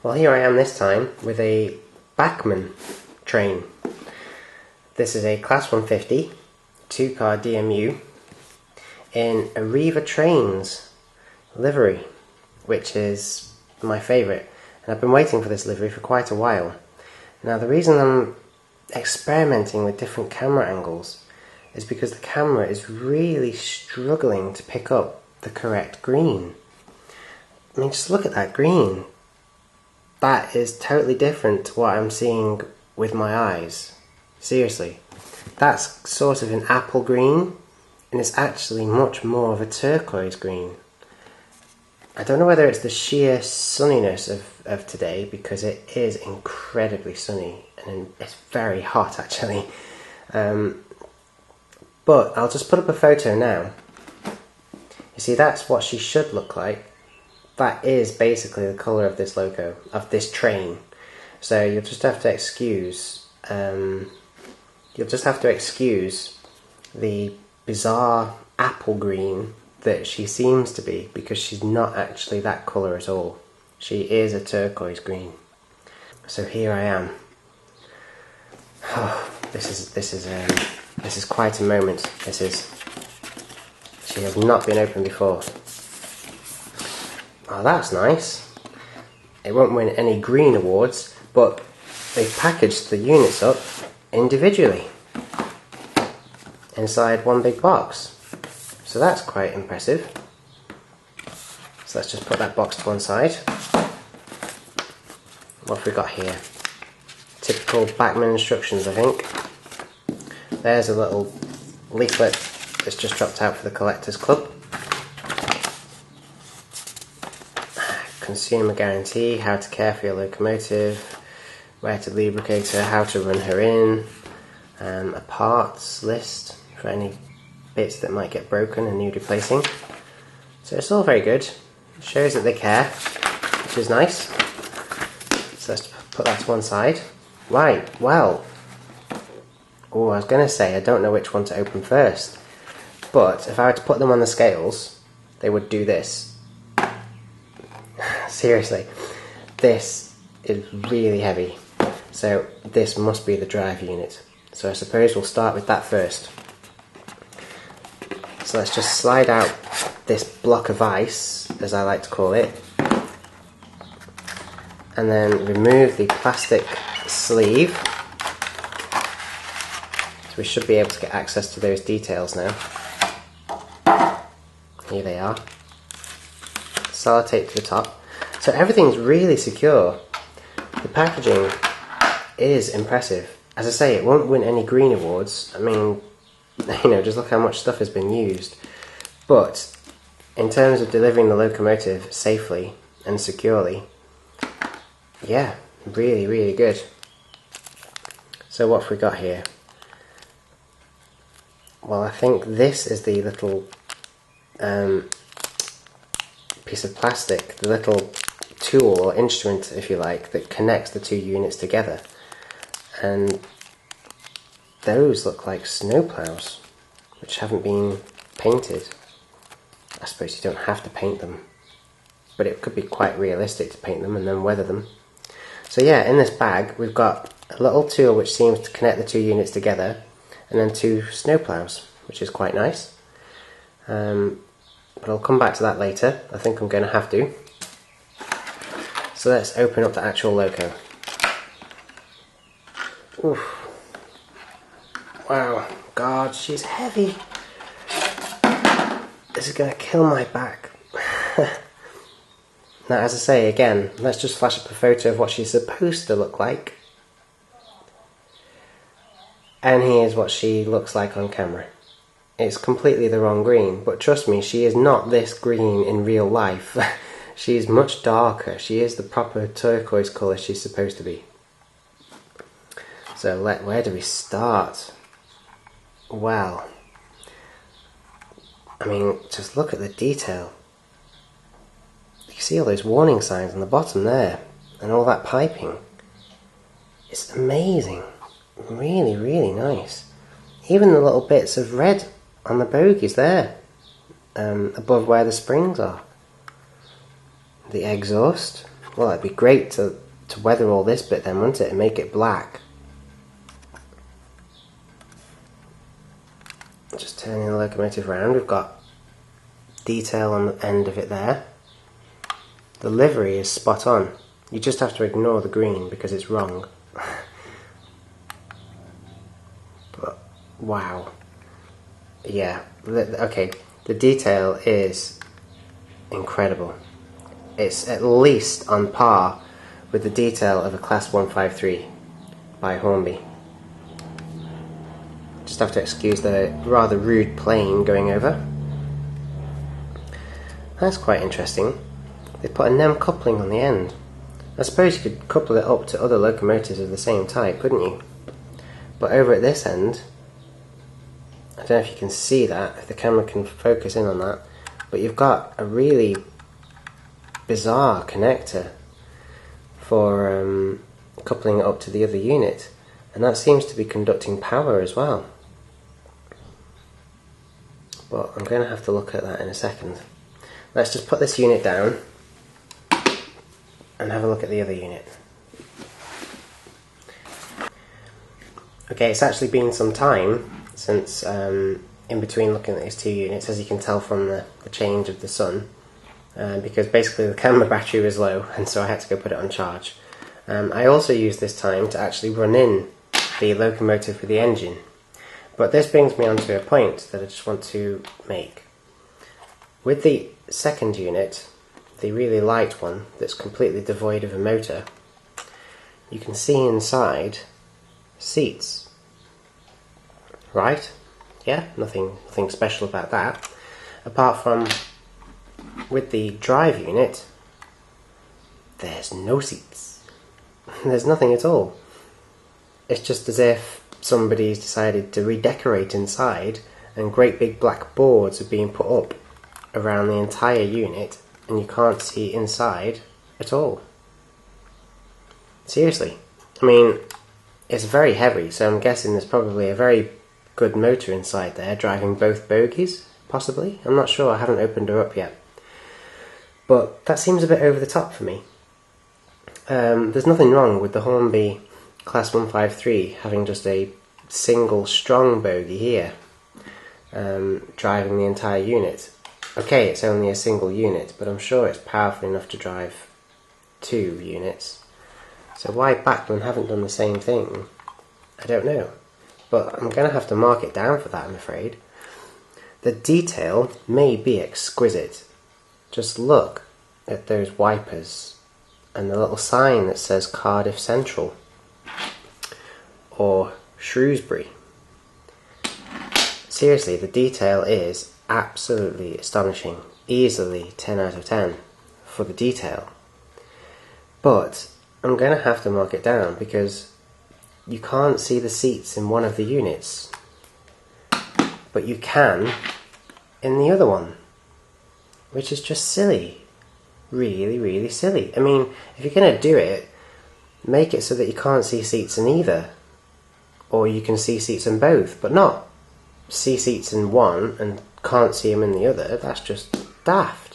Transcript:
Well, here I am this time with a Bachmann train. This is a Class 150 two-car DMU in Arriva Trains livery, which is my favourite, and I've been waiting for this livery for quite a while. Now, the reason I'm experimenting with different camera angles is because the camera is really struggling to pick up the correct green. I mean, just look at that green. That is totally different to what I'm seeing with my eyes. Seriously. That's sort of an apple green, and it's actually much more of a turquoise green. I don't know whether it's the sheer sunniness of today, because it is incredibly sunny, and it's very hot actually. But I'll just put up a photo now. You see, that's what she should look like. That is basically the colour of this logo, of this train. So you'll just have to excuse the bizarre apple green that she seems to be, because she's not actually that colour at all. She is a turquoise green. So here I am. Oh, this is quite a moment. This is. She has not been opened before. Oh, that's nice. It won't win any green awards, but they've packaged the units up individually inside one big box. So that's quite impressive. So let's just put that box to one side. What have we got here? Typical Bachmann instructions, I think. There's a little leaflet that's just dropped out for the Collectors Club. Consumer guarantee, how to care for your locomotive, where to lubricate her, how to run her in, a parts list for any bits that might get broken and need replacing. So it's all very good. It shows that they care, which is nice. So let's put that to one side. Right, well, oh, I was going to say I don't know which one to open first, but if I were to put them on the scales, they would do this. Seriously, this is really heavy, so this must be the drive unit. So I suppose we'll start with that first. So let's just slide out this block of ice, as I like to call it, and then remove the plastic sleeve. So we should be able to get access to those details now. Here they are. Sellotape to the top. So everything's really secure. The packaging is impressive. As I say, it won't win any green awards. I mean, you know, just look how much stuff has been used. But in terms of delivering the locomotive safely and securely, yeah, really, really good. So what have we got here? Well, I think this is the little piece of plastic, the little tool or instrument, if you like, that connects the two units together. And those look like snowplows, which haven't been painted. I suppose you don't have to paint them, but it could be quite realistic to paint them and then weather them. So yeah, in this bag we've got a little tool which seems to connect the two units together, and then two snowplows, which is quite nice. But I'll come back to that later. I think I'm going to have to. So let's open up the actual logo. Oof. Wow, God, she's heavy. This is going to kill my back. Now, as I say again, let's just flash up a photo of what she's supposed to look like. And here's what she looks like on camera. It's completely the wrong green, but trust me, she is not this green in real life. She is much darker. She is the proper turquoise colour she's supposed to be. So where do we start? Well, I mean, just look at the detail. You see all those warning signs on the bottom there, and all that piping. It's amazing. Really, really nice. Even the little bits of red on the bogies there, above where the springs are. The exhaust, Well, it'd be great to weather all this bit then, wouldn't it, and make it black. Just turning the locomotive around, we've got detail on the end of it there. The livery is spot on. You just have to ignore the green because it's wrong. But, wow. Yeah, okay, the detail is incredible. It's at least on par with the detail of a Class 153 by Hornby. Just have to excuse the rather rude plane going over. That's quite interesting. They put a NEM coupling on the end. I suppose you could couple it up to other locomotives of the same type, couldn't you? But over at this end, I don't know if you can see that, if the camera can focus in on that, but you've got a really bizarre connector for coupling it up to the other unit, and that seems to be conducting power as well. But I'm going to have to look at that in a second. Let's just put this unit down and have a look at the other unit. Okay, it's actually been some time since in between looking at these two units, as you can tell from the change of the sun, because basically the camera battery was low and so I had to go put it on charge. I also used this time to actually run in the locomotive with the engine, but this brings me on to a point that I just want to make. With the second unit, the really light one that's completely devoid of a motor, you can see inside seats. Right? Yeah, nothing special about that. Apart from with the drive unit, there's no seats. There's nothing at all. It's just as if somebody's decided to redecorate inside and great big black boards are being put up around the entire unit and you can't see inside at all. Seriously. I mean, it's very heavy, so I'm guessing there's probably a very good motor inside there driving both bogies, possibly. I'm not sure, I haven't opened her up yet. But that seems a bit over the top for me. There's nothing wrong with the Hornby Class 153 having just a single strong bogie here, driving the entire unit. Okay, it's only a single unit, but I'm sure it's powerful enough to drive two units. So why Bachmann haven't done the same thing, I don't know. But I'm going to have to mark it down for that, I'm afraid. The detail may be exquisite. Just look at those wipers and the little sign that says Cardiff Central or Shrewsbury. Seriously, the detail is absolutely astonishing. Easily 10 out of 10 for the detail. But I'm going to have to mark it down because you can't see the seats in one of the units, but you can in the other one, which is just silly. Really, really silly. I mean, if you're going to do it, make it so that you can't see seats in either, or you can see seats in both, but not see seats in one and can't see them in the other. That's just daft.